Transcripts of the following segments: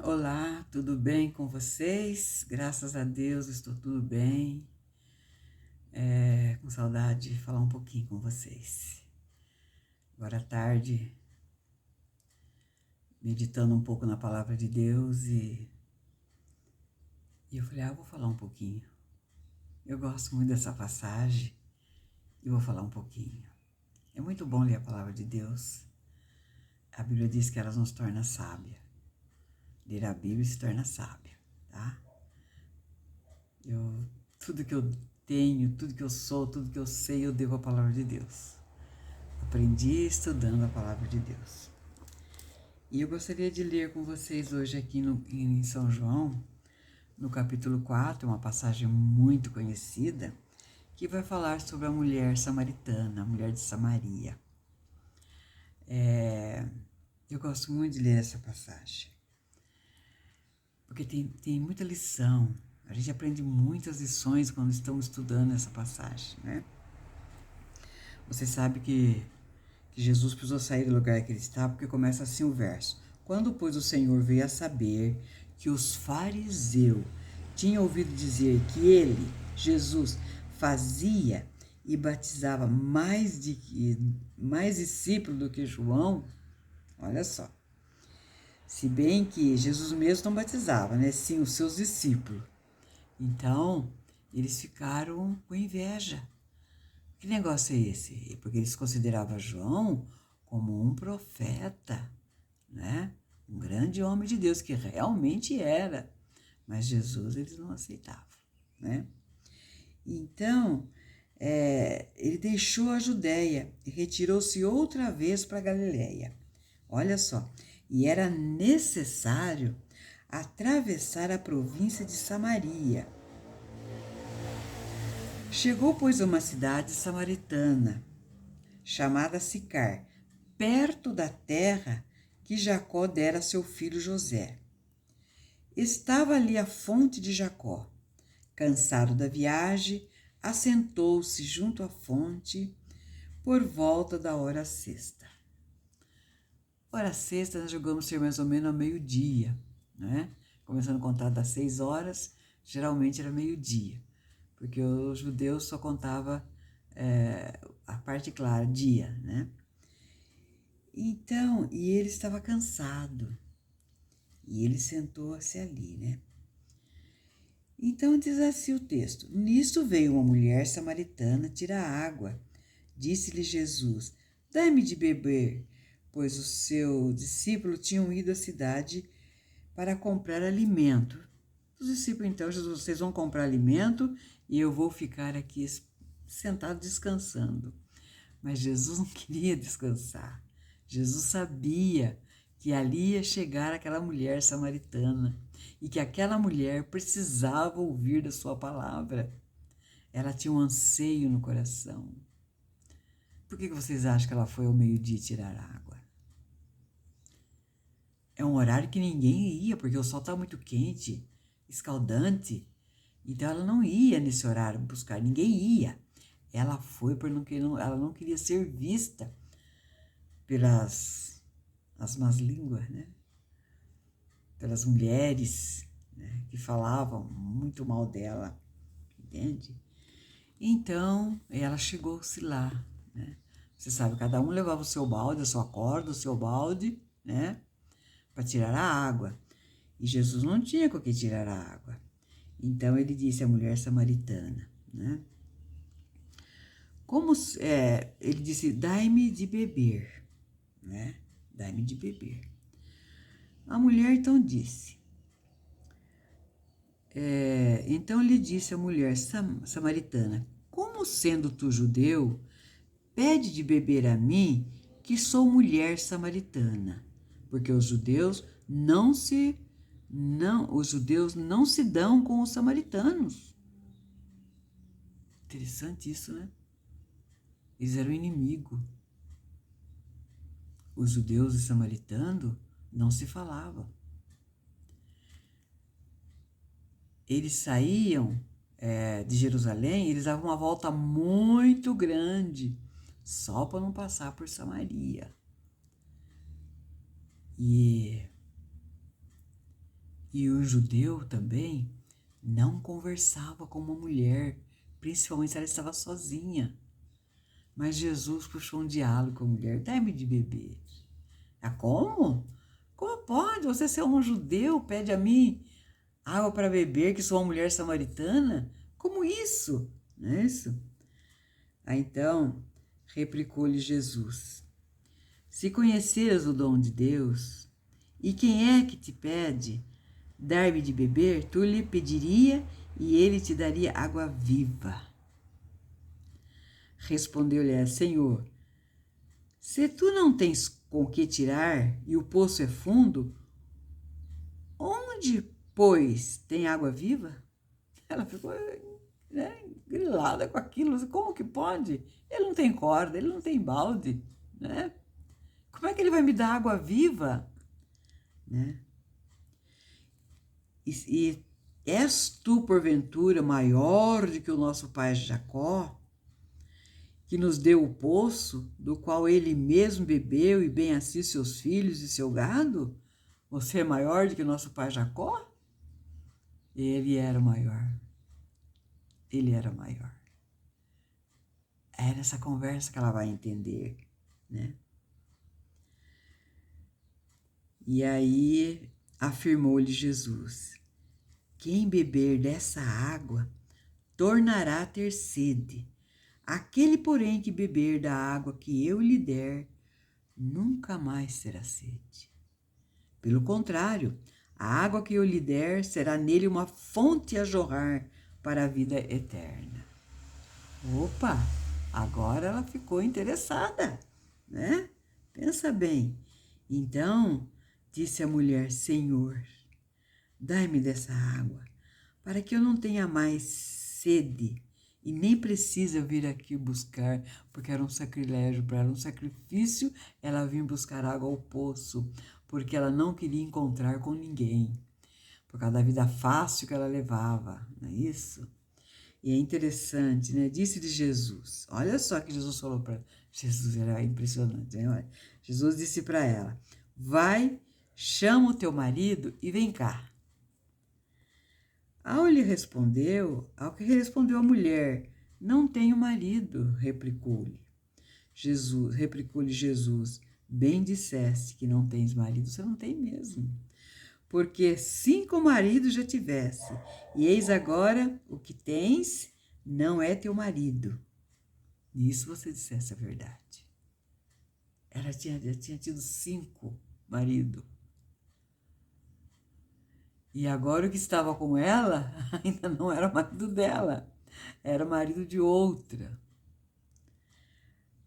Olá, tudo bem com vocês? Graças a Deus estou tudo bem. Com saudade de falar um pouquinho com vocês. Agora à tarde, meditando um pouco na palavra de Deus e eu falei, vou falar um pouquinho. Eu gosto muito dessa passagem e vou falar um pouquinho. É muito bom ler a palavra de Deus. A Bíblia diz que ela nos torna sábia. Ler a Bíblia se torna sábia, tá? Tudo que eu tenho, tudo que eu sou, tudo que eu sei, eu devo à palavra de Deus. Aprendi estudando a palavra de Deus. E eu gostaria de ler com vocês hoje aqui em São João, no capítulo 4, uma passagem muito conhecida, que vai falar sobre a mulher samaritana, a mulher de Samaria. Eu gosto muito de ler essa passagem, porque tem muita lição. A gente aprende muitas lições quando estamos estudando essa passagem, né? Você sabe que Jesus precisou sair do lugar que ele estava, porque começa assim o verso. Quando, pois, o Senhor veio a saber que os fariseus tinham ouvido dizer que ele, Jesus, fazia e batizava mais discípulos do que João, olha só. Se bem que Jesus mesmo não batizava, né? Sim, os seus discípulos. Então, eles ficaram com inveja. Que negócio é esse? Porque eles consideravam João como um profeta, né? Um grande homem de Deus, que realmente era. Mas Jesus eles não aceitavam, né? Então, ele deixou a Judéia e retirou-se outra vez para a Galiléia. Olha só, e era necessário atravessar a província de Samaria. Chegou, pois, a uma cidade samaritana, chamada Sicar, perto da terra que Jacó dera a seu filho José. Estava ali a fonte de Jacó. Cansado da viagem, assentou-se junto à fonte por volta da hora sexta. Hora sexta nós julgamos ser mais ou menos ao meio-dia, né? Começando a contar das 6 horas, geralmente era meio-dia, porque os judeus só contavam a parte clara, dia, né? Então, e ele estava cansado, e ele sentou-se ali, né? Então diz assim o texto: Nisto veio uma mulher samaritana tirar água. Disse-lhe Jesus: Dai-me de beber, pois o seu discípulo tinham ido à cidade para comprar alimento. Os discípulos, então, Jesus, vocês vão comprar alimento e eu vou ficar aqui sentado descansando. Mas Jesus não queria descansar. Jesus sabia que ali ia chegar aquela mulher samaritana e que aquela mulher precisava ouvir da sua palavra. Ela tinha um anseio no coração. Por que vocês acham que ela foi ao meio-dia tirar água? É um horário que ninguém ia, porque o sol está muito quente, escaldante. Então ela não ia nesse horário buscar, ninguém ia. Ela foi porque ela não queria ser vista pelas as más línguas, né? Pelas mulheres, né? Que falavam muito mal dela, entende? Então, ela chegou-se lá, né? Você sabe, cada um levava o seu balde, a sua corda, o seu balde, né? Para tirar a água. E Jesus não tinha com que tirar a água. Então, ele disse à mulher samaritana, né? Ele disse, dai-me de beber, né? Dai-me de beber. A mulher então disse, então lhe disse a mulher samaritana, como sendo tu judeu, pede de beber a mim, que sou mulher samaritana, porque os judeus não se dão com os samaritanos. Interessante isso, né? Eles eram inimigos. Os judeus e samaritanos não se falavam. Eles saíam de Jerusalém, eles davam uma volta muito grande, só para não passar por Samaria. E E o judeu também não conversava com uma mulher, principalmente se ela estava sozinha. Mas Jesus puxou um diálogo com a mulher: dá-me de beber. Ah, como? Como pode? Você ser um judeu, pede a mim água para beber, que sou uma mulher samaritana? Como isso? Não é isso? Aí então, replicou-lhe Jesus: se conheceras o dom de Deus, e quem é que te pede dar-me de beber, tu lhe pediria e ele te daria água viva. Respondeu-lhe: Senhor, se tu não tens com que tirar e o poço é fundo, onde, pois, tem água viva? Ela ficou, né, grilada com aquilo. Como que pode? Ele não tem corda, ele não tem balde, né? Como é que ele vai me dar água viva? Né? E és tu, porventura, maior do que o nosso pai Jacó, que nos deu o poço, do qual ele mesmo bebeu, e bem assim seus filhos e seu gado? Você é maior do que o nosso pai Jacó? Ele era o maior. Ele era maior. É nessa conversa que ela vai entender, né? E aí afirmou-lhe Jesus: quem beber dessa água tornará a ter sede. Aquele, porém, que beber da água que eu lhe der, nunca mais terá sede. Pelo contrário, a água que eu lhe der será nele uma fonte a jorrar para a vida eterna. Opa, agora ela ficou interessada, né? Pensa bem. Então, disse a mulher: Senhor, dai-me dessa água, para que eu não tenha mais sede e nem precisa vir aqui buscar, porque era um sacrilégio para ela, um sacrifício ela vir buscar água ao poço, porque ela não queria encontrar com ninguém, por causa da vida fácil que ela levava, não é isso? E é interessante, né? Disse-lhe Jesus, olha só que Jesus falou para Jesus, era impressionante, né? Olha, Jesus disse para ela: vai, chama o teu marido e vem cá. Ao que respondeu a mulher: não tenho marido, replicou-lhe Jesus: bem disseste que não tens marido, você não tem mesmo. Porque 5 maridos já tivesse, e eis agora o que tens não é teu marido. Nisso você dissesse a verdade. Ela já tinha tido 5 maridos. E agora o que estava com ela ainda não era o marido dela, era o marido de outra.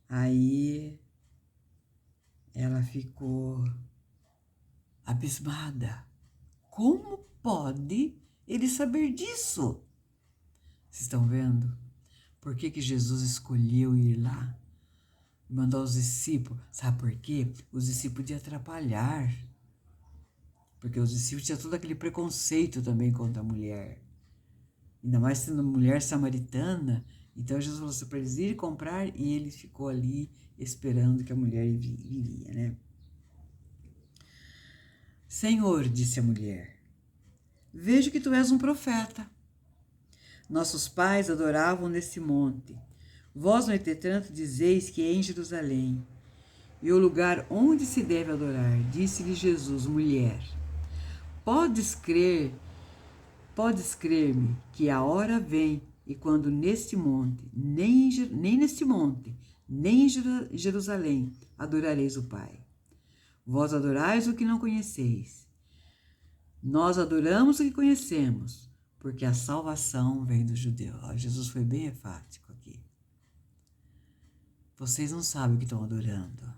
Aí ela ficou abismada. Como pode ele saber disso? Vocês estão vendo? Por que Jesus escolheu ir lá? Mandou os discípulos. Sabe por quê? Os discípulos iam atrapalhar. Porque os discípulos tinham todo aquele preconceito também contra a mulher. Ainda mais sendo mulher samaritana. Então Jesus falou assim para eles irem comprar e ele ficou ali esperando que a mulher viria, né? Senhor, disse a mulher, vejo que tu és um profeta. Nossos pais adoravam nesse monte. Vós, no entretanto, dizeis que é em Jerusalém. E o lugar onde se deve adorar, disse-lhe Jesus, mulher, podes crer-me que a hora vem e quando neste monte, nem neste monte, nem em Jerusalém, adorareis o Pai. Vós adorais o que não conheceis. Nós adoramos o que conhecemos, porque a salvação vem do judeu. Jesus foi bem enfático aqui. Vocês não sabem o que estão adorando.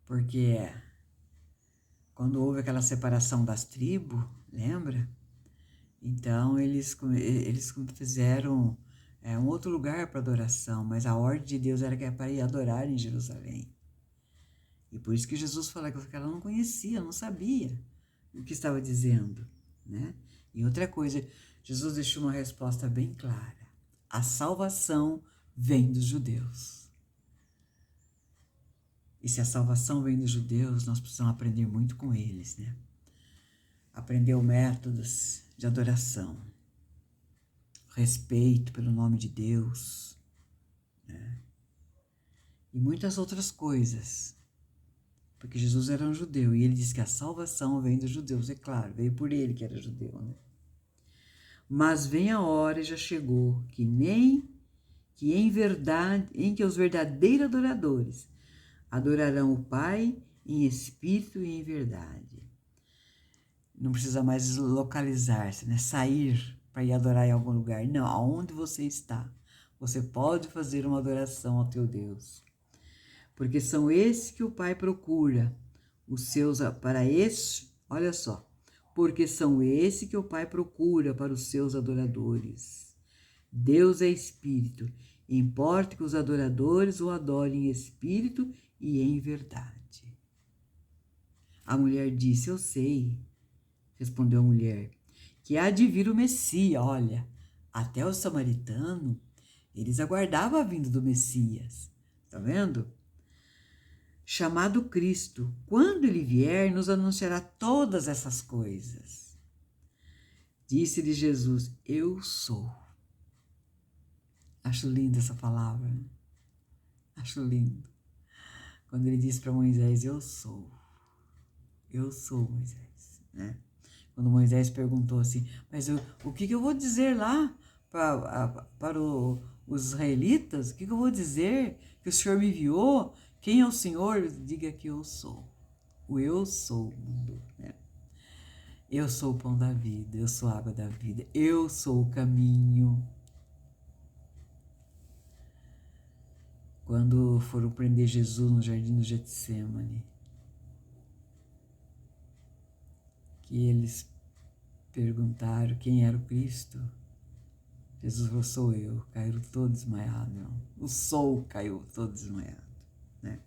Porque quando houve aquela separação das tribos, lembra? Então eles fizeram um outro lugar para adoração, mas a ordem de Deus era que era para ir adorar em Jerusalém. E por isso que Jesus falou que ela não conhecia, não sabia o que estava dizendo, né? E outra coisa, Jesus deixou uma resposta bem clara. A salvação vem dos judeus. E se a salvação vem dos judeus, nós precisamos aprender muito com eles, né? aprendeu métodos de adoração, respeito pelo nome de Deus, né? E muitas outras coisas, porque Jesus era um judeu e ele diz que a salvação vem dos judeus, é claro, veio por ele que era judeu, né? Mas vem a hora e já chegou que em que os verdadeiros adoradores adorarão o Pai em espírito e em verdade. Não precisa mais localizar-se, né? Sair para ir adorar em algum lugar. Não, aonde você está, você pode fazer uma adoração ao teu Deus. Porque são esses que o Pai procura, os seus para esses, olha só, porque são esses que o Pai procura para os seus adoradores. Deus é espírito, importa que os adoradores o adorem em espírito e em verdade. A mulher disse, eu sei, respondeu a mulher, que há de vir o Messias. Olha, até o samaritano, eles aguardavam a vinda do Messias. Está vendo? Chamado Cristo. Quando ele vier, nos anunciará todas essas coisas. Disse-lhe Jesus, eu sou. Acho linda essa palavra, né? Acho lindo. Quando ele disse para Moisés, eu sou. Eu sou Moisés, né? Quando Moisés perguntou assim, mas o que eu vou dizer lá para os israelitas? O que eu vou dizer que o Senhor me enviou? Quem é o Senhor? Diga que eu sou. O eu sou, né? Eu sou o pão da vida, eu sou a água da vida, eu sou o caminho. Quando foram prender Jesus no jardim do Getsêmani, que eles perguntaram quem era o Cristo, Jesus falou, sou eu. Caíram todos desmaiados. O sol caiu todo desmaiado, né?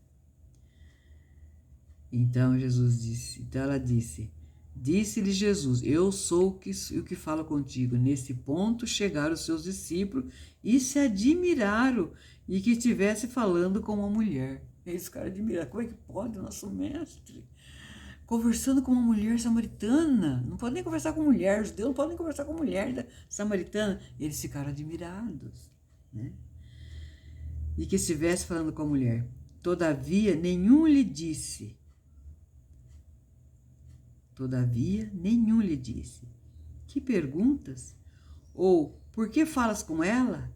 Então Jesus disse, então ela disse-lhe Jesus, eu sou o que fala contigo. Nesse ponto chegaram os seus discípulos e se admiraram e que estivesse falando com uma mulher. Eles ficaram admirados. Como é que pode, nosso mestre? Conversando com uma mulher samaritana. Não pode nem conversar com mulher. Os judeus não podem conversar com mulher samaritana. Eles ficaram admirados, né? E que estivesse falando com a mulher. Todavia, nenhum lhe disse. Que perguntas? Ou, por que falas com ela?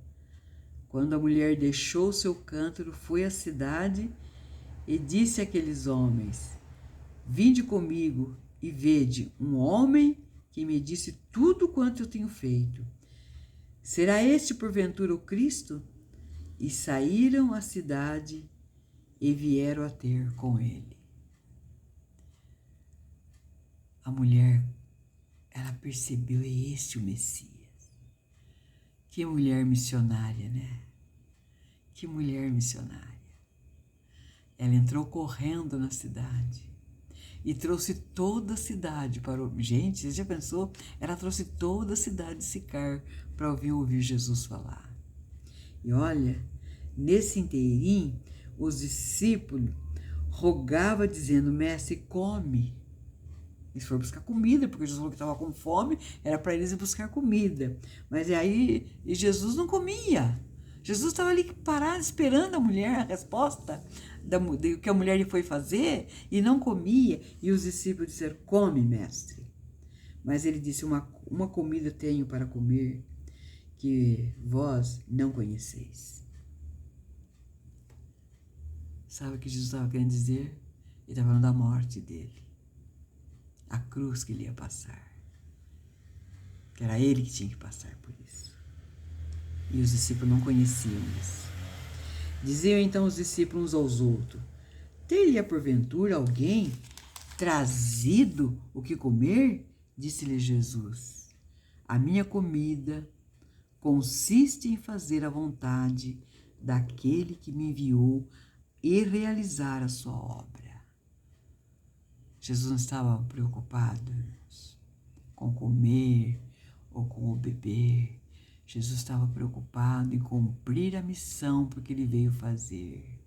Quando a mulher deixou seu cântaro, foi à cidade e disse àqueles homens, vinde comigo e vede um homem que me disse tudo quanto eu tenho feito. Será este porventura o Cristo? E saíram à cidade e vieram a ter com ele. A mulher, ela percebeu, é este o Messias. Que mulher missionária, né? Que mulher missionária. Ela entrou correndo na cidade e trouxe toda a cidade para o... Gente, você já pensou? Ela trouxe toda a cidade de Sicar para ouvir Jesus falar. E olha, nesse inteirinho, os discípulos rogavam dizendo, mestre, come. Eles foram buscar comida, porque Jesus falou que estava com fome, era para eles ir buscar comida. Mas aí Jesus não comia. Jesus estava ali parado, esperando a mulher, a resposta do que a mulher lhe foi fazer, e não comia. E os discípulos disseram, come, mestre. Mas ele disse, uma comida tenho para comer, que vós não conheceis. Sabe o que Jesus estava querendo dizer? Ele estava falando da morte dele. A cruz que ele ia passar. Que era ele que tinha que passar por isso. E os discípulos não conheciam isso. Diziam então os discípulos uns aos outros, ter-lhe porventura alguém trazido o que comer? Disse-lhe Jesus, a minha comida consiste em fazer a vontade daquele que me enviou e realizar a sua obra. Jesus não estava preocupado com comer ou com o beber. Jesus estava preocupado em cumprir a missão porque ele veio fazer.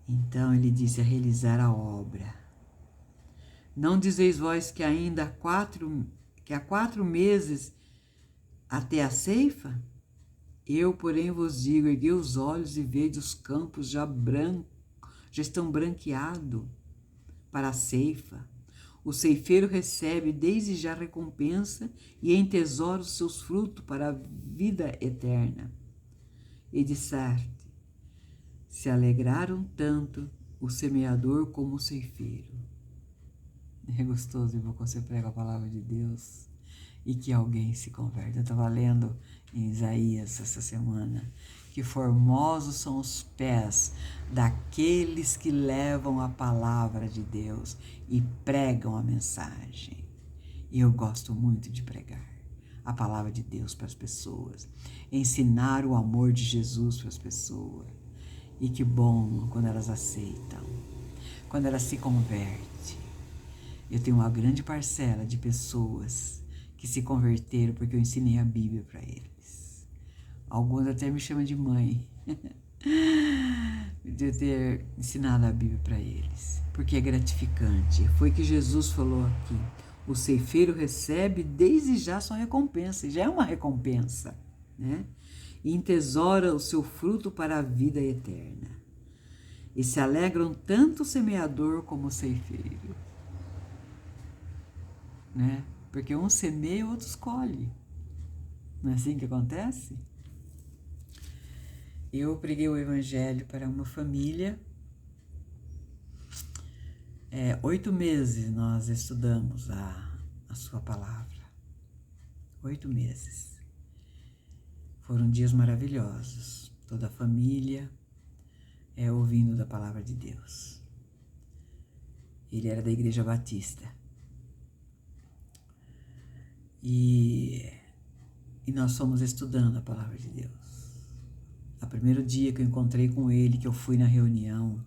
Então ele disse a realizar a obra. Não dizeis vós que ainda há 4 meses até a ceifa? Eu, porém, vos digo, erguei os olhos e vede os campos já estão branqueados para a ceifa. O ceifeiro recebe desde já recompensa e entesoura os seus frutos para a vida eterna. E disserte, se alegraram tanto o semeador como o ceifeiro. É gostoso, irmão, quando você prega a palavra de Deus e que alguém se converte. Eu estava lendo em Isaías essa semana que formosos são os pés daqueles que levam a palavra de Deus e pregam a mensagem. E eu gosto muito de pregar a palavra de Deus para as pessoas, ensinar o amor de Jesus para as pessoas. E que bom quando elas aceitam, quando elas se convertem. Eu tenho uma grande parcela de pessoas que se converteram porque eu ensinei a Bíblia para eles. Alguns até me chamam de mãe, de eu ter ensinado a Bíblia para eles, porque é gratificante. Foi que Jesus falou aqui, o ceifeiro recebe desde já sua recompensa, já é uma recompensa, né? E entesoura o seu fruto para a vida eterna. E se alegram tanto o semeador como o ceifeiro, né? Porque um semeia e o outro escolhe. Não é assim que acontece? Eu preguei o evangelho para uma família. 8 meses nós estudamos a sua palavra. 8 meses. Foram dias maravilhosos. Toda a família ouvindo da palavra de Deus. Ele era da Igreja Batista. E nós fomos estudando a palavra de Deus. O primeiro dia que eu encontrei com ele, que eu fui na reunião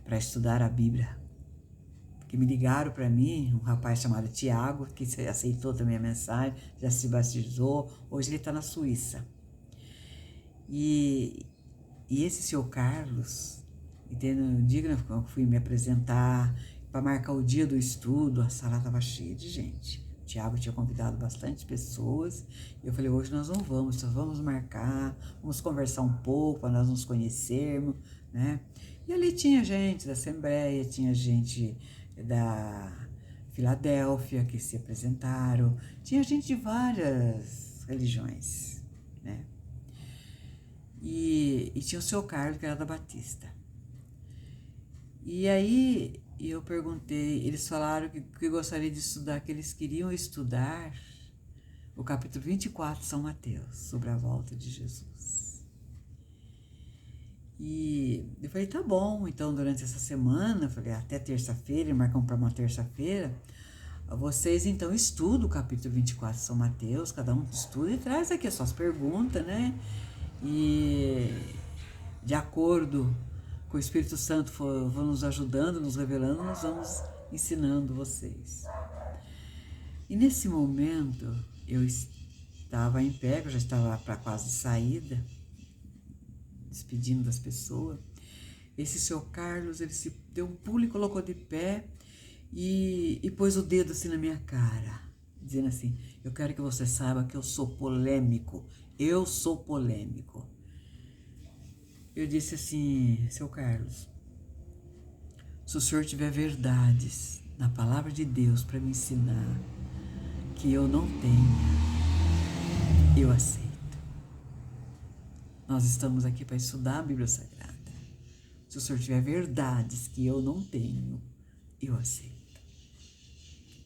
para estudar a Bíblia, que me ligaram para mim, um rapaz chamado Tiago, que aceitou também a mensagem, já se batizou, hoje ele está na Suíça. E esse seu Carlos, entendeu? No dia que eu fui me apresentar, para marcar o dia do estudo, a sala estava cheia de gente. O Tiago tinha convidado bastante pessoas. E eu falei, hoje nós não vamos, só vamos marcar, vamos conversar um pouco para nós nos conhecermos, né? E ali tinha gente da Assembleia, tinha gente da Filadélfia que se apresentaram, tinha gente de várias religiões, né? E tinha o seu Carlos, que era da Batista. E aí eu perguntei, eles falaram que gostaria de estudar, que eles queriam estudar o capítulo 24 de São Mateus, sobre a volta de Jesus. E eu falei, tá bom, então durante essa semana, eu falei, até terça-feira, marcamos para uma terça-feira, vocês então estudam o capítulo 24 de São Mateus, cada um estuda e traz aqui as suas perguntas, né? E de acordo com o Espírito Santo for nos ajudando, nos revelando, nós vamos ensinando vocês. E nesse momento, eu estava em pé, eu já estava para quase saída, despedindo das pessoas. Esse seu Carlos, ele se deu um pulo e colocou de pé e pôs o dedo assim na minha cara, dizendo assim, eu quero que você saiba que eu sou polêmico, eu sou polêmico. Eu disse assim, seu Carlos, se o senhor tiver verdades na palavra de Deus para me ensinar que eu não tenho, eu aceito. Nós estamos aqui para estudar a Bíblia Sagrada. Se o senhor tiver verdades que eu não tenho, eu aceito.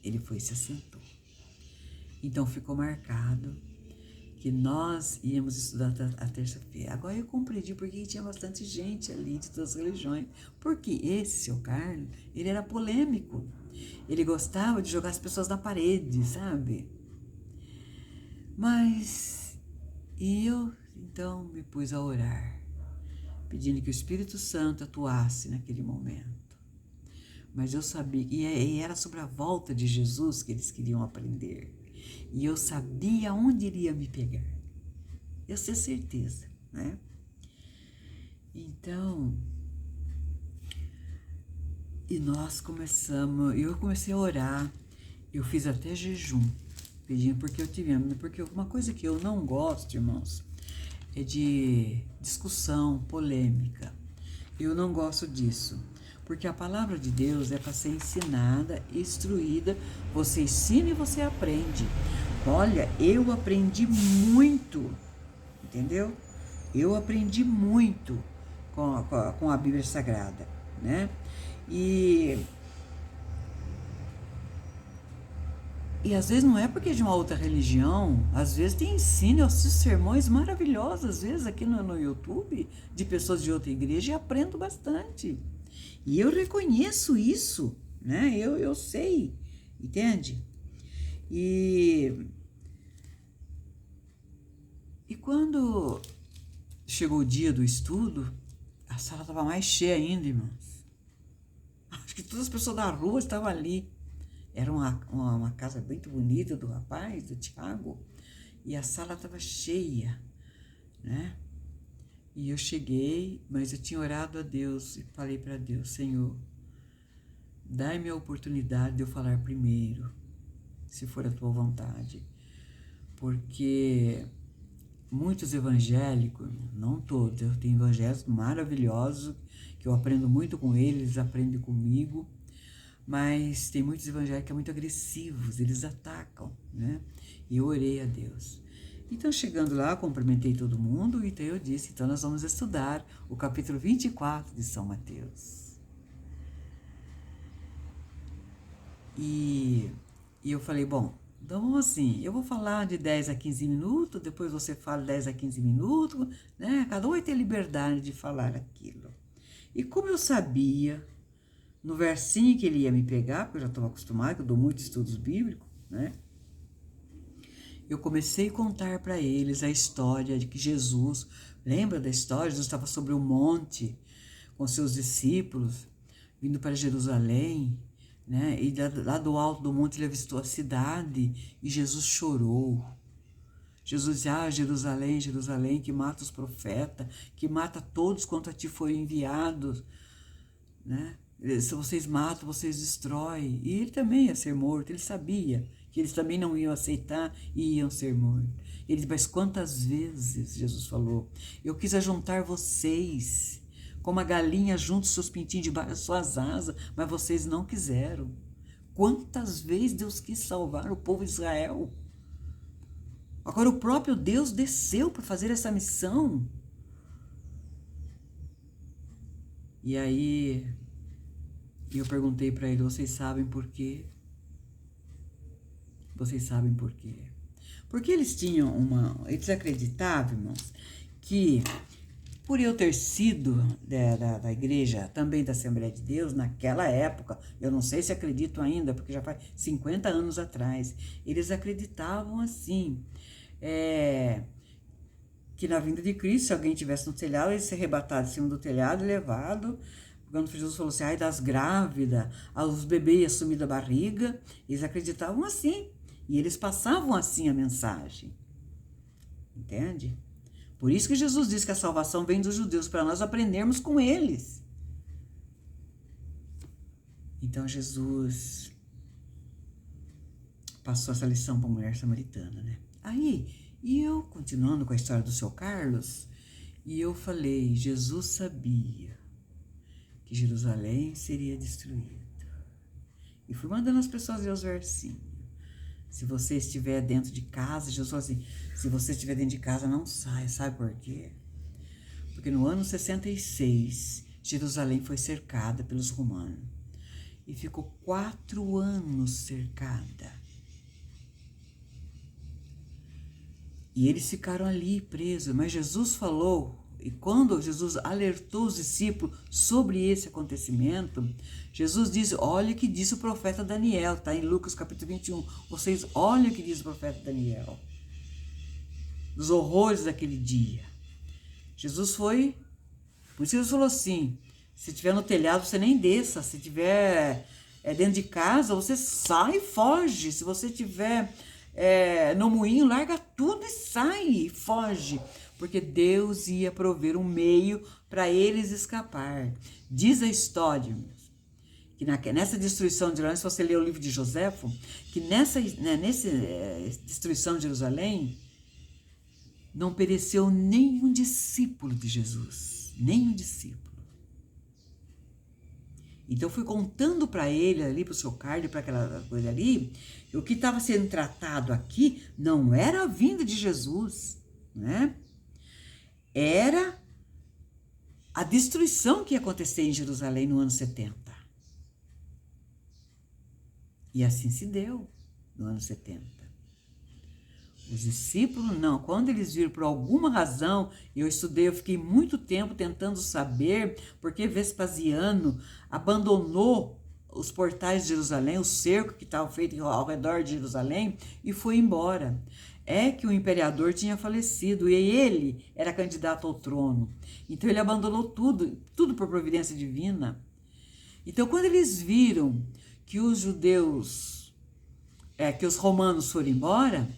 Ele foi e se assentou. Então ficou marcado que nós íamos estudar a terça-feira. Agora eu compreendi porque tinha bastante gente ali de todas as religiões. Porque esse seu Carlos, ele era polêmico. Ele gostava de jogar as pessoas na parede, sabe? Mas eu, então, me pus a orar, pedindo que o Espírito Santo atuasse naquele momento. Mas eu sabia, e era sobre a volta de Jesus que eles queriam aprender. E eu sabia onde iria me pegar. Eu tinha certeza, né? Então, E eu comecei a orar, eu fiz até jejum, pedindo porque uma coisa que eu não gosto, irmãos, é de discussão, polêmica. Eu não gosto disso, porque a palavra de Deus é para ser ensinada, instruída, você ensina e você aprende. Olha, eu aprendi muito, entendeu? Eu aprendi muito com a Bíblia Sagrada, né? E às vezes não é porque é de uma outra religião, às vezes tem ensino, eu assisto sermões maravilhosos, às vezes aqui no YouTube, de pessoas de outra igreja e aprendo bastante. E eu reconheço isso, né? Eu sei, entende? E quando chegou o dia do estudo, a sala estava mais cheia ainda, irmãos. Acho que todas as pessoas da rua estavam ali. Era uma casa muito bonita do rapaz, do Tiago, e a sala estava cheia, né? E eu cheguei, mas eu tinha orado a Deus e falei para Deus: Senhor, dai-me a oportunidade de eu falar primeiro, se for a tua vontade. Porque muitos evangélicos, não todos, eu tenho evangelhos maravilhosos, que eu aprendo muito com eles aprendem comigo, mas tem muitos evangélicos que são muito agressivos, eles atacam, né? E eu orei a Deus. Então, chegando lá, cumprimentei todo mundo, e então eu disse, então nós vamos estudar o capítulo 24 de São Mateus. E eu falei, bom, então vamos assim, eu vou falar de 10 a 15 minutos, depois você fala 10 a 15 minutos, né? Cada um vai ter liberdade de falar aquilo. E como eu sabia, no versinho que ele ia me pegar, porque eu já estava acostumado, que eu dou muitos estudos bíblicos, né? Eu comecei a contar para eles a história de que Jesus, lembra da história? Jesus estava sobre um monte com seus discípulos, vindo para Jerusalém, né? E lá do alto do monte ele avistou a cidade e Jesus chorou. Jesus disse, Jerusalém, Jerusalém, que mata os profetas, que mata todos quanto a ti foram enviados, né? Se vocês matam, vocês destroem. E ele também ia ser morto, ele sabia que eles também não iam aceitar e iam ser mortos. Ele disse, mas quantas vezes, Jesus falou, eu quis ajuntar vocês, como a galinha junta os seus pintinhos debaixo das suas asas, mas vocês não quiseram. Quantas vezes Deus quis salvar o povo de Israel? Agora o próprio Deus desceu para fazer essa missão. E aí eu perguntei para ele, vocês sabem por quê? Vocês sabem por quê? Porque eles eles acreditavam, irmãos, que por eu ter sido da igreja, também da Assembleia de Deus, naquela época, eu não sei se acredito ainda, porque já faz 50 anos atrás, eles acreditavam assim, que na vinda de Cristo, se alguém estivesse no telhado, ele ia ser arrebatado em cima do telhado e levado. Quando Jesus falou assim, ai das grávidas, os bebês iam sumir da barriga, eles acreditavam assim. E eles passavam assim a mensagem. Entende? Por isso que Jesus disse que a salvação vem dos judeus, para nós aprendermos com eles. Então Jesus passou essa lição para a mulher samaritana, né? Aí, e eu, continuando com a história do seu Carlos, e eu falei, Jesus sabia que Jerusalém seria destruída. E fui mandando as pessoas ler os versinhos. Se você estiver dentro de casa, Jesus falou assim, se você estiver dentro de casa, não saia. Sabe por quê? Porque no ano 66, Jerusalém foi cercada pelos romanos. E ficou 4 anos cercada. E eles ficaram ali presos. Mas Jesus falou, e quando Jesus alertou os discípulos sobre esse acontecimento, Jesus disse, olha o que disse o profeta Daniel, está em Lucas capítulo 21. Vocês olhem o que diz o profeta Daniel. Dos horrores daquele dia. Jesus foi, por isso Jesus falou assim, se estiver no telhado, você nem desça. Se estiver dentro de casa, você sai e foge. Se você estiver no moinho, larga tudo e sai e foge. Porque Deus ia prover um meio para eles escapar. Diz a história, que nessa destruição de Jerusalém, se você ler o livro de Joséfo, que nessa destruição de Jerusalém, não pereceu nenhum discípulo de Jesus, nenhum discípulo. Então, eu fui contando para ele ali, para o seu Carlos, para aquela coisa ali, o que estava sendo tratado aqui não era a vinda de Jesus, né? Era a destruição que ia acontecer em Jerusalém no ano 70. E assim se deu no ano 70. Os discípulos não, quando eles viram por alguma razão, eu estudei, eu fiquei muito tempo tentando saber porque Vespasiano abandonou os portais de Jerusalém, o cerco que estava feito ao redor de Jerusalém e foi embora. É que o imperador tinha falecido e ele era candidato ao trono. Então ele abandonou tudo por providência divina. Então quando eles viram que os judeus, que os romanos foram embora,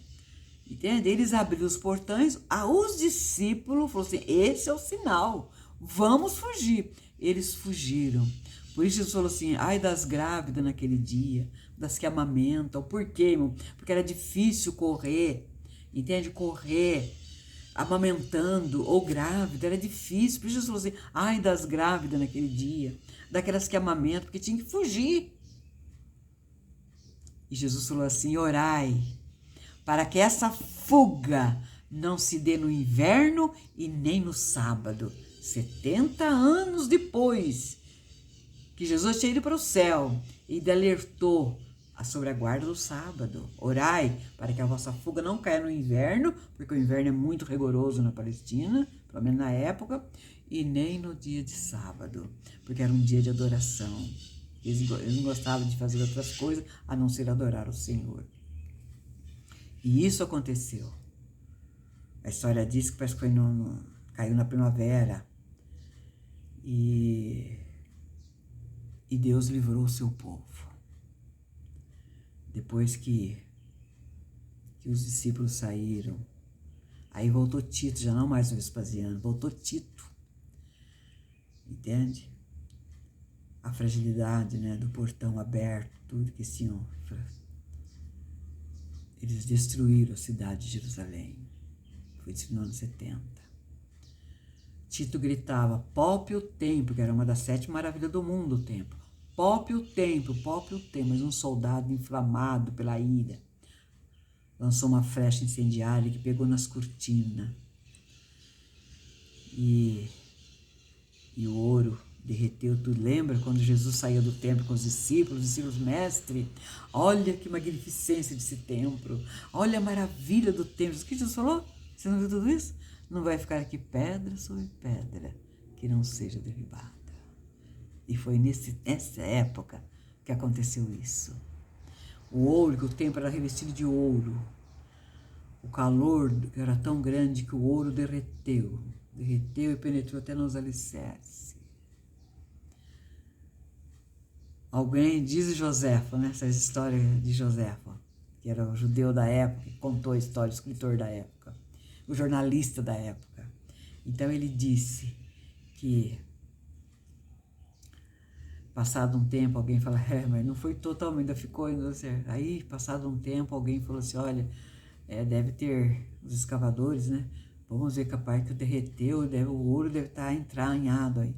entende? Eles abriram os portões, os discípulos falaram assim, esse é o sinal, vamos fugir. Eles fugiram. Por isso Jesus falou assim, ai das grávidas naquele dia, das que amamentam. Por quê, irmão? Porque era difícil correr, entende? Correr, amamentando ou grávida, era difícil. Por isso Jesus falou assim, ai das grávidas naquele dia, daquelas que amamentam, porque tinha que fugir. E Jesus falou assim, orai, para que essa fuga não se dê no inverno e nem no sábado. 70 anos depois que Jesus tinha ido para o céu, ele alertou sobre a guarda do sábado. Orai para que a vossa fuga não caia no inverno, porque o inverno é muito rigoroso na Palestina, pelo menos na época, e nem no dia de sábado, porque era um dia de adoração. Eles não gostavam de fazer outras coisas a não ser adorar o Senhor. E isso aconteceu. A história diz que parece que caiu na primavera. E Deus livrou o seu povo. Depois que os discípulos saíram, aí voltou Tito, já não mais o Vespasiano, voltou Tito. Entende? A fragilidade, né, do portão aberto, tudo que tinham. Eles destruíram a cidade de Jerusalém. Foi isso no ano 70. Tito gritava, poupe o templo, que era uma das 7 maravilhas do mundo, o templo. Poupe o templo, mas um soldado inflamado pela ira lançou uma flecha incendiária que pegou nas cortinas. E o ouro derreteu tudo. Lembra quando Jesus saiu do templo com os discípulos, mestre, olha que magnificência desse templo, olha a maravilha do templo. O que Jesus falou? Você não viu tudo isso? Não vai ficar aqui pedra sobre pedra que não seja derribada. E foi nessa época que aconteceu isso. O ouro, que o templo era revestido de ouro, o calor era tão grande que o ouro derreteu e penetrou até nos alicerces. Alguém diz Joséfo, né? Essa história de Joséfo, que era o judeu da época, que contou a história, o escritor da época, o jornalista da época. Então ele disse que, passado um tempo, alguém fala, mas não foi totalmente, ainda ficou. Aí, passado um tempo, alguém falou assim, olha, deve ter os escavadores, né? Vamos ver, capaz que derreteu, o ouro deve estar entranhado aí.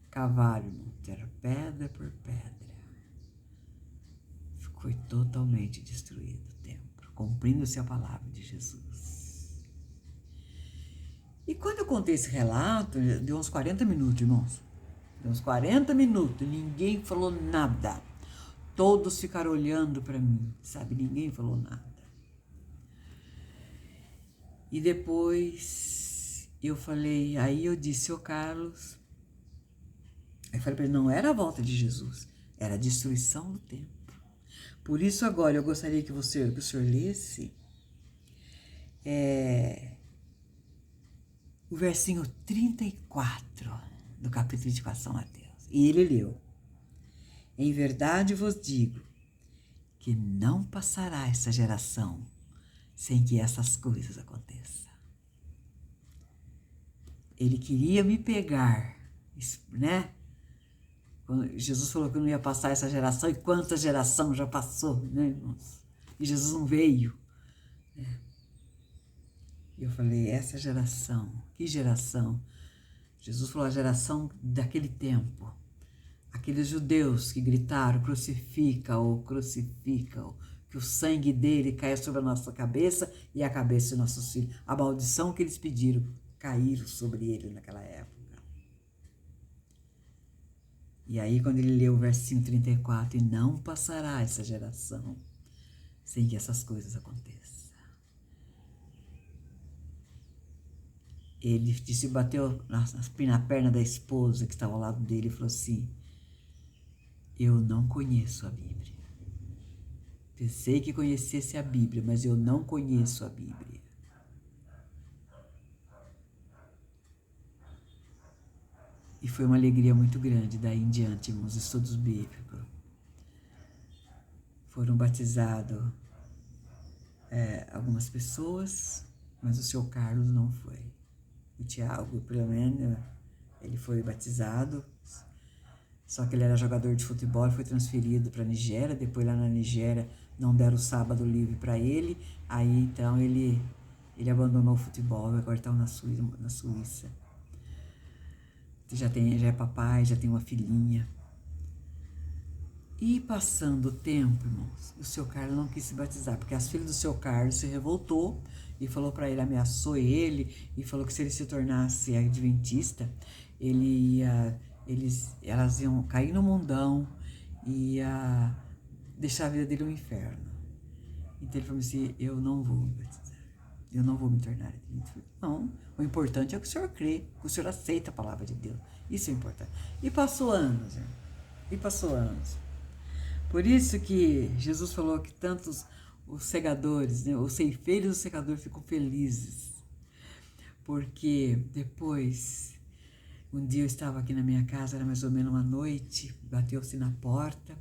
Cavaram, era pedra por pedra. Foi totalmente destruído o templo, cumprindo-se a palavra de Jesus. E quando eu contei esse relato, deu uns 40 minutos, irmãos. Deu uns 40 minutos, ninguém falou nada. Todos ficaram olhando para mim, sabe? Ninguém falou nada. E depois eu falei, aí eu disse, Carlos, aí eu falei para ele, não era a volta de Jesus, era a destruição do templo. Por isso agora eu gostaria que o senhor lesse o versinho 34 do capítulo 24 de São Mateus. E ele leu, em verdade vos digo que não passará essa geração sem que essas coisas aconteçam. Ele queria me pegar, né? Jesus falou que não ia passar essa geração, e quanta geração já passou, né, irmãos? E Jesus não veio. E eu falei, essa geração, que geração? Jesus falou a geração daquele tempo. Aqueles judeus que gritaram, crucifica-o, crucifica-o, que o sangue dele caia sobre a nossa cabeça e a cabeça de nossos filhos. A maldição que eles pediram caíram sobre ele naquela época. E aí, quando ele leu o versinho 34, e não passará essa geração sem que essas coisas aconteçam. Ele disse, bateu na perna da esposa que estava ao lado dele e falou assim, eu não conheço a Bíblia. Pensei que conhecesse a Bíblia, mas eu não conheço a Bíblia. E foi uma alegria muito grande daí em diante, irmãos, estudos bíblicos. Foram batizados algumas pessoas, mas o seu Carlos não foi. O Tiago, pelo menos, ele foi batizado, só que ele era jogador de futebol e foi transferido para a Nigéria. Depois lá na Nigéria não deram o sábado livre para ele, aí então ele abandonou o futebol e agora está na Suíça. Já é papai, já tem uma filhinha. E passando o tempo, irmãos, o seu Carlos não quis se batizar, porque as filhas do seu Carlos se revoltou e falou para ele, ameaçou ele e falou que se ele se tornasse adventista, elas iam cair no mundão e ia deixar a vida dele um inferno. Então ele falou assim, eu não vou me batizar, eu não vou me tornar adventista. Não, o importante é que o senhor crê, que o senhor aceita a palavra de Deus. Isso é importante. E passou anos, irmão. E passou anos. Por isso que Jesus falou que tantos os segadores, né, os ceifeiros e os segadores ficam felizes. Porque depois, um dia eu estava aqui na minha casa, era mais ou menos uma noite, bateu-se na porta,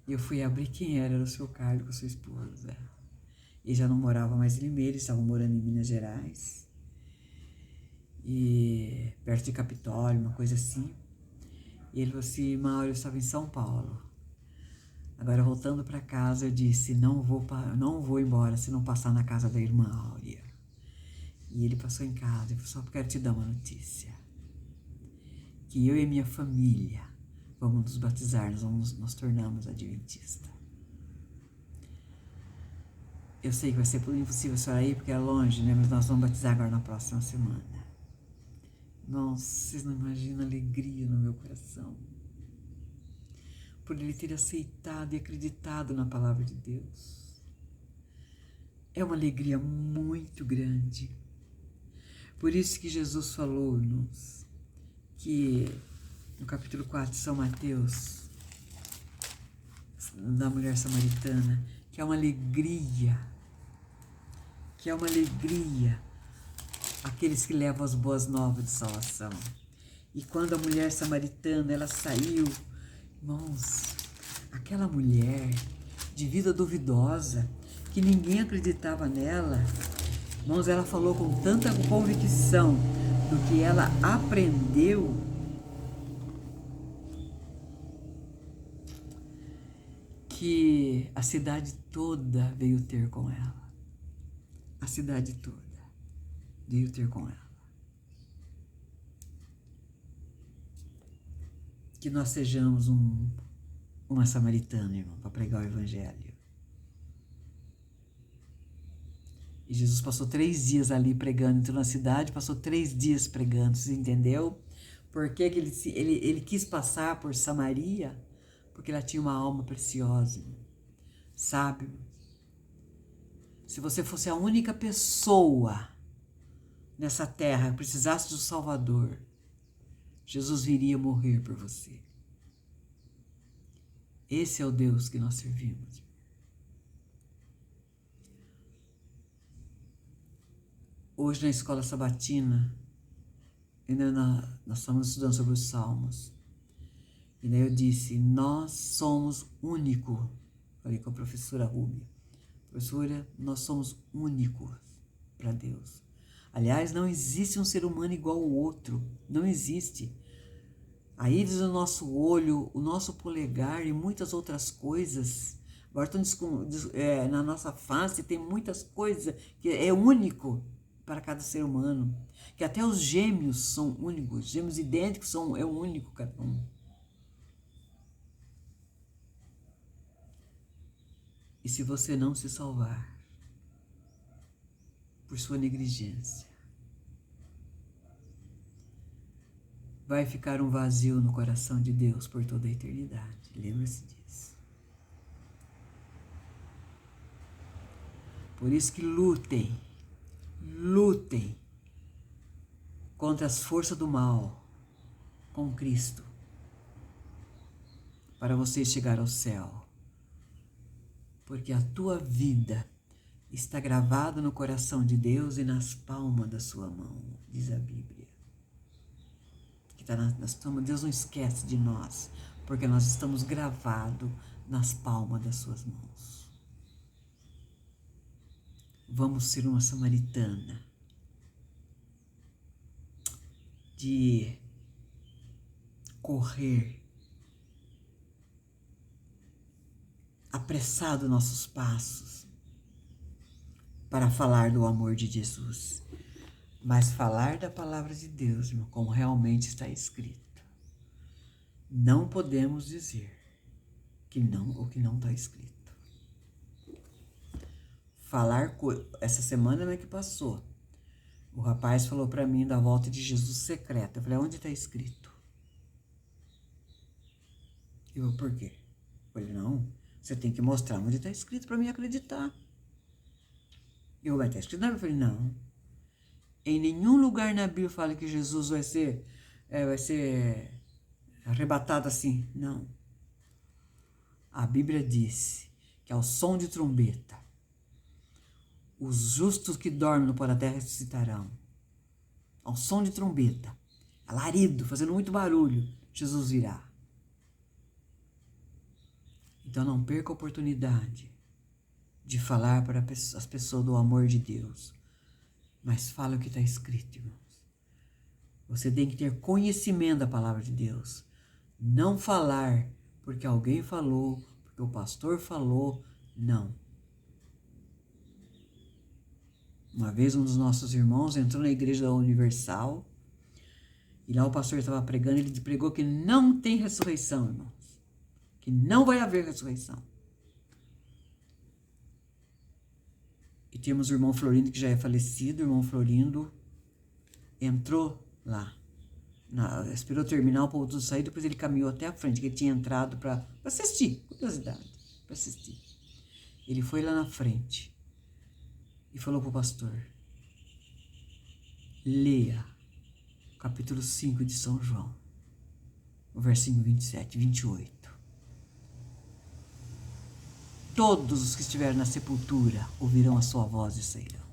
e eu fui abrir, quem era? Era o seu Carlos com a sua esposa. E já não morava mais em Limeira, estavam morando em Minas Gerais, e perto de Capitólio, uma coisa assim. E ele falou assim, Mauro, eu estava em São Paulo. Agora, voltando para casa, eu disse, não vou embora se não passar na casa da irmã Áurea. E ele passou em casa, eu só quero te dar uma notícia. Que eu e minha família vamos nos batizar, nós tornamos adventista. Eu sei que vai ser impossível a senhora ir, porque é longe, né? Mas nós vamos batizar agora na próxima semana. Nossa, vocês não imaginam a alegria no meu coração. Por ele ter aceitado e acreditado na palavra de Deus. É uma alegria muito grande. Por isso que Jesus falou, irmãos, que no capítulo 4 de São Mateus, da mulher samaritana, que é uma alegria, aqueles que levam as boas novas de salvação. E quando a mulher samaritana, ela saiu, irmãos, aquela mulher de vida duvidosa, que ninguém acreditava nela, irmãos, ela falou com tanta convicção do que ela aprendeu, que a cidade toda veio ter com ela. A cidade toda veio ter com ela. Que nós sejamos uma samaritana, irmão, para pregar o evangelho. E Jesus passou 3 dias ali pregando, entrou na cidade, passou 3 dias pregando, você entendeu? Por que que ele quis passar por Samaria? Porque ela tinha uma alma preciosa, sabe? Se você fosse a única pessoa nessa terra que precisasse do Salvador, Jesus viria morrer por você. Esse é o Deus que nós servimos. Hoje na escola sabatina, ainda nós estamos estudando sobre os Salmos. E daí eu disse, nós somos únicos. Falei com a professora Rúbia. Professora, nós somos únicos para Deus. Aliás, não existe um ser humano igual ao outro. Não existe. A íris do nosso olho, o nosso polegar e muitas outras coisas. Agora na nossa face tem muitas coisas que é único para cada ser humano. Que até os gêmeos são únicos, gêmeos idênticos é único cada um. E se você não se salvar por sua negligência, vai ficar um vazio no coração de Deus por toda a eternidade. Lembra-se disso. Por isso que lutem contra as forças do mal com Cristo, para você chegar ao céu. Porque a tua vida está gravada no coração de Deus e nas palmas da sua mão, diz a Bíblia. Deus não esquece de nós, porque nós estamos gravados nas palmas das suas mãos. Vamos ser uma samaritana de correr apressado nossos passos para falar do amor de Jesus, mas falar da palavra de Deus, irmão, como realmente está escrito. Não podemos dizer o que não está escrito. Essa semana que passou, o rapaz falou para mim da volta de Jesus secreta. Eu falei, onde está escrito? Eu, por quê? Eu falei, não, você tem que mostrar onde está escrito para mim acreditar. Eu, vai estar escrito? Eu falei, não. Em nenhum lugar na Bíblia fala que Jesus vai ser arrebatado assim. Não. A Bíblia diz que ao som de trombeta, os justos que dormem no pó da terra ressuscitarão. Ao som de trombeta, alarido, fazendo muito barulho, Jesus virá. Então não perca a oportunidade de falar para as pessoas do amor de Deus. Mas fala o que está escrito, irmãos. Você tem que ter conhecimento da palavra de Deus. Não falar porque alguém falou, porque o pastor falou, não. Uma vez um dos nossos irmãos entrou na igreja da Universal e lá o pastor estava pregando, ele pregou que não tem ressurreição, irmãos. Que não vai haver ressurreição. E temos o irmão Florindo, que já é falecido. O irmão Florindo entrou lá. Esperou terminar o povo sair, depois ele caminhou até a frente, que ele tinha entrado para assistir, curiosidade, para assistir. Ele foi lá na frente e falou para o pastor, leia o capítulo 5 de São João, o versinho 27, 28. Todos os que estiverem na sepultura ouvirão a sua voz e sairão.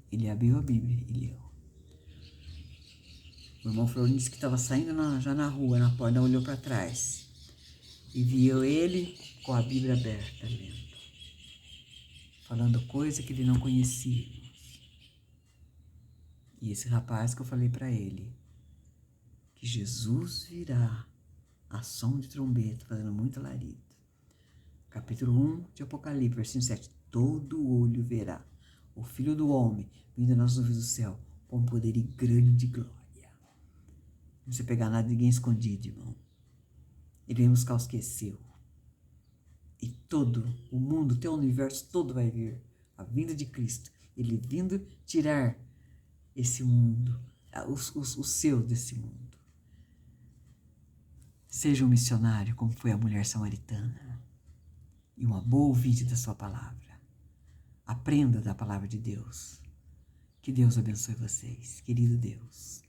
Ele abriu a Bíblia e leu. O irmão Florindo disse que estava saindo já na rua, na porta, olhou para trás e viu ele com a Bíblia aberta, lendo, falando coisa que ele não conhecia. E esse rapaz que eu falei para ele, que Jesus virá a som de trombeta, fazendo muito alarido. Capítulo 1 de Apocalipse, versículo 7. Todo olho verá o Filho do Homem vindo nas nuvens do céu com poder e grande glória. Não precisa pegar nada de ninguém escondido, irmão. Ele vem buscar os que esqueceu. E todo o mundo, teu universo todo vai ver a vinda de Cristo. Ele vindo tirar esse mundo, os seus desse mundo. Seja um missionário, como foi a mulher samaritana. E uma boa ouvinte da sua palavra. Aprenda da palavra de Deus. Que Deus abençoe vocês, querido Deus.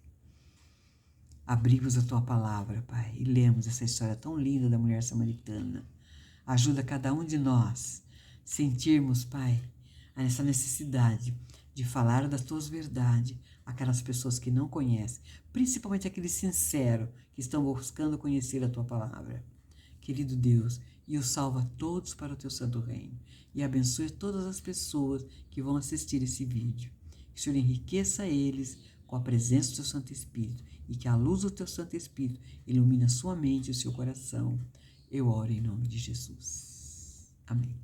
Abrimos a tua palavra, Pai, e lemos essa história tão linda da mulher samaritana. Ajuda cada um de nós sentirmos, Pai, essa necessidade de falar das tuas verdades àquelas pessoas que não conhecem, principalmente aqueles sinceros que estão buscando conhecer a tua palavra. Querido Deus, e os salva todos para o teu santo reino. E abençoe todas as pessoas que vão assistir esse vídeo. Que o Senhor enriqueça eles com a presença do teu Santo Espírito, e que a luz do teu Santo Espírito ilumine a sua mente e o seu coração. Eu oro em nome de Jesus. Amém.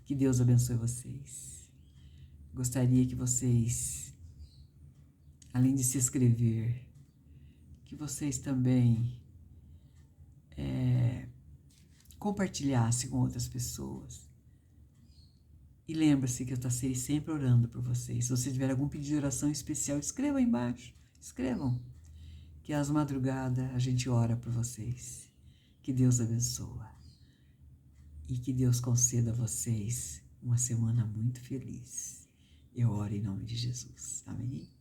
Que Deus abençoe vocês. Gostaria que vocês, além de se inscrever, que vocês também compartilhassem com outras pessoas. E lembre-se que eu estarei sempre orando por vocês. Se você tiver algum pedido de oração especial, escreva aí embaixo. Escrevam. Que às madrugadas a gente ora por vocês. Que Deus abençoe. E que Deus conceda a vocês uma semana muito feliz. Eu oro em nome de Jesus. Amém?